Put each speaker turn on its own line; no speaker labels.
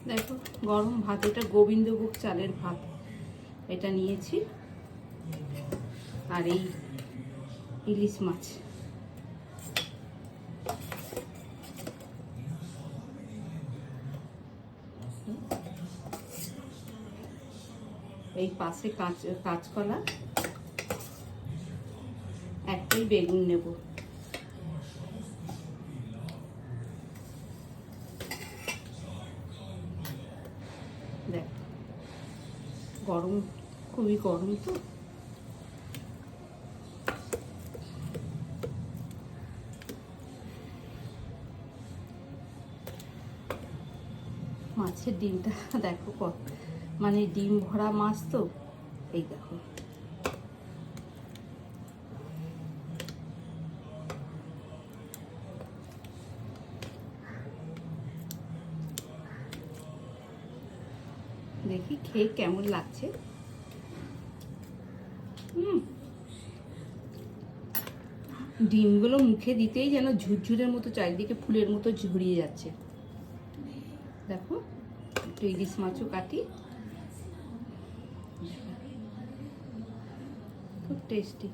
দেখো গরম ভাত, এটা গোবিন্দভোগ চালের ভাত, এটা নিয়েছি। আর এই ইলিশ মাছ, এই পাশে কাঁচকলা, একটাই বেগুন নেব। দেখ গরম, খুবই গরম তো। মাছের ডিমটা দেখো কত, মানে ডিম ভরা মাছ তো, এই দেখো। দেখি খেয়ে কেমন লাগছে। ডিমগুলো মুখে দিতেই যেন ঝুরঝুরের মতো চারিদিকে ফুলের মতো ঝুরিয়ে যাচ্ছে। দেখো একটু ইলিশ মাছও কাটি, খুব টেস্টি।